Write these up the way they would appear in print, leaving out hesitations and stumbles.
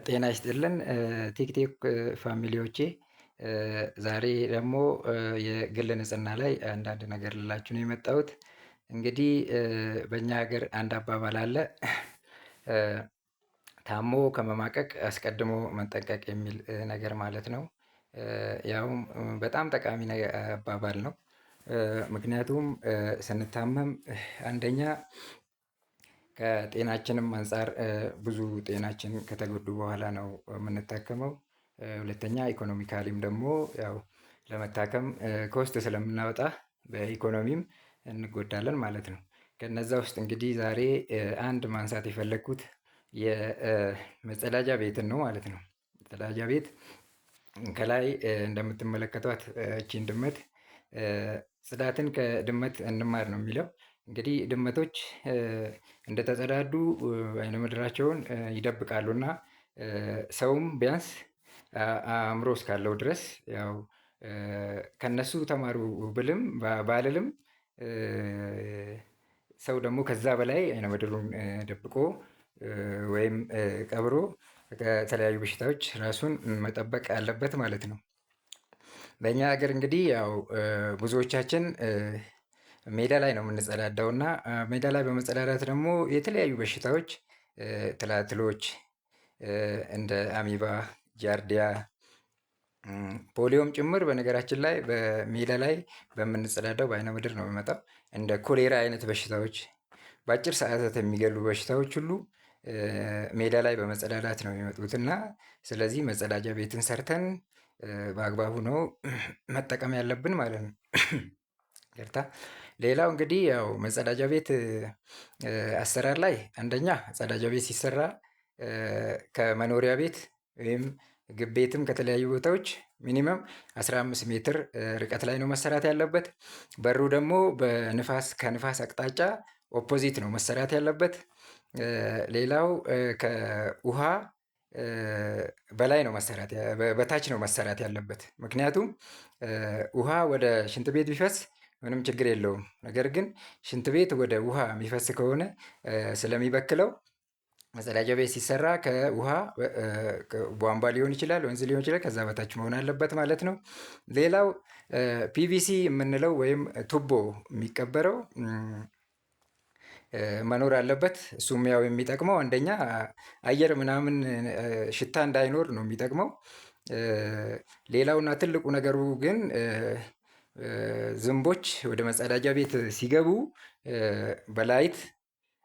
ጤና ይስጥልን ቲክቶክ ፋሚሊዎቼ ዛሬ ደግሞ የግል ንጽህና ላይ አንዳንድ ነገር ልላችሁ ነው የመጣሁት። እንግዲህ በእኛ ሀገር አንድ አባባል አለ። ታሞ ከመማቀቅ አስቀድሞ መጠንቀቅ የሚል ነገር ማለት ነው። ያውም በጣም ጠቃሚ አባባል ነው። ምክንያቱም ስንታመም አንደኛ ከጤናችንም አንፃር ብዙ ጤናችን ከተጎዱ በኋላ ነው የምንታከመው። ሁለተኛ ኢኮኖሚካሊም ደግሞ ያው ለመታከም ኮስት ስለምናወጣ በኢኮኖሚም እንጎዳለን ማለት ነው። ከነዛ ውስጥ እንግዲህ ዛሬ አንድ ማንሳት የፈለግኩት የመጸዳጃ ቤትን ነው ማለት ነው። መጸዳጃ ቤት ከላይ እንደምትመለከቷት እቺን ድመት ጽዳትን ከድመት እንማር ነው የሚለው። እንግዲህ ድመቶች እንደተጸዳዱ አይነ ምድራቸውን ይደብቃሉ እና ሰውም ቢያንስ አእምሮ እስካለው ድረስ ያው ከነሱ ተማሩ ብልም ባልልም ሰው ደግሞ ከዛ በላይ አይነ ምድሩን ደብቆ ወይም ቀብሮ ከተለያዩ በሽታዎች ራሱን መጠበቅ አለበት ማለት ነው። በእኛ ሀገር እንግዲህ ያው ብዙዎቻችን ሜዳ ላይ ነው የምንጸዳዳው እና ሜዳ ላይ በመጸዳዳት ደግሞ የተለያዩ በሽታዎች ትላትሎች እንደ አሚባ ጃርዲያ ፖሊዮም ጭምር በነገራችን ላይ በሜዳ ላይ በምንጸዳዳው በአይነ ምድር ነው የሚመጣው። እንደ ኮሌራ አይነት በሽታዎች በአጭር ሰዓታት የሚገሉ በሽታዎች ሁሉ ሜዳ ላይ በመጸዳዳት ነው የሚመጡት እና ስለዚህ መጸዳጃ ቤትን ሰርተን በአግባቡ ነው መጠቀም ያለብን ማለት ነው። ይቅርታ። ሌላው እንግዲህ ያው መጸዳጃ ቤት አሰራር ላይ አንደኛ መጸዳጃ ቤት ሲሰራ ከመኖሪያ ቤት ወይም ቤትም ከተለያዩ ቦታዎች ሚኒመም 15 ሜትር ርቀት ላይ ነው መሰራት ያለበት። በሩ ደግሞ ከንፋስ አቅጣጫ ኦፖዚት ነው መሰራት ያለበት። ሌላው ከውሃ በላይ ነው በታች ነው መሰራት ያለበት። ምክንያቱም ውሃ ወደ ሽንት ቤት ቢፈስ ምንም ችግር የለውም። ነገር ግን ሽንት ቤት ወደ ውሃ የሚፈስ ከሆነ ስለሚበክለው መጸዳጃ ቤት ሲሰራ ከውሃ ቧንቧ ሊሆን ይችላል ወንዝ ሊሆን ይችላል ከዛ በታች መሆን አለበት ማለት ነው። ሌላው ፒቪሲ የምንለው ወይም ቱቦ የሚቀበረው መኖር አለበት። እሱም ያው የሚጠቅመው አንደኛ አየር ምናምን ሽታ እንዳይኖር ነው የሚጠቅመው። ሌላውና ትልቁ ነገሩ ግን ዝንቦች ወደ መጸዳጃ ቤት ሲገቡ በላይት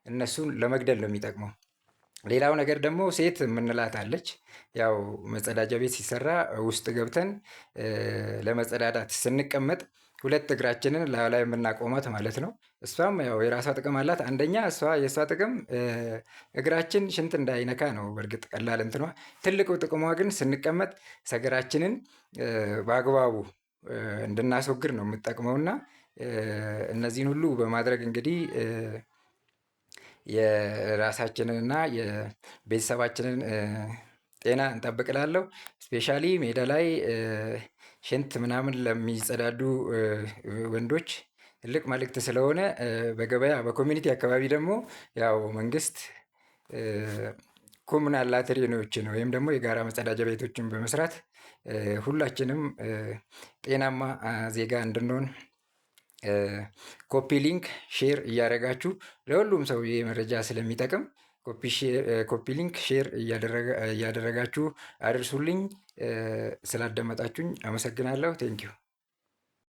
እነሱን ለመግደል ነው የሚጠቅመው። ሌላው ነገር ደግሞ ሴት የምንላት አለች። ያው መጸዳጃ ቤት ሲሰራ ውስጥ ገብተን ለመጸዳዳት ስንቀመጥ ሁለት እግራችንን ላዩ ላይ የምናቆማት ማለት ነው። እሷም ያው የራሷ ጥቅም አላት። አንደኛ የእሷ ጥቅም እግራችን ሽንት እንዳይነካ ነው። በእርግጥ ቀላል እንትኗ ትልቁ ጥቅሟ ግን ስንቀመጥ ሰገራችንን በአግባቡ እንድናስወግድ ነው የምጠቅመው እና እነዚህን ሁሉ በማድረግ እንግዲህ የራሳችንን እና የቤተሰባችንን ጤና እንጠብቅ እላለሁ። ስፔሻሊ ሜዳ ላይ ሽንት ምናምን ለሚጸዳዱ ወንዶች ትልቅ መልእክት ስለሆነ በገበያ በኮሚኒቲ አካባቢ ደግሞ ያው መንግስት ኮሙናል ላትሪኖችን ወይም ደግሞ የጋራ መጸዳጃ ቤቶችን በመስራት ሁላችንም ጤናማ ዜጋ እንድንሆን ኮፒ ሊንክ ሼር እያደረጋችሁ ለሁሉም ሰው ይሄ መረጃ ስለሚጠቅም ኮፒ ሊንክ ሼር እያደረጋችሁ አድርሱልኝ። ስላዳመጣችሁኝ አመሰግናለሁ። ቴንኪው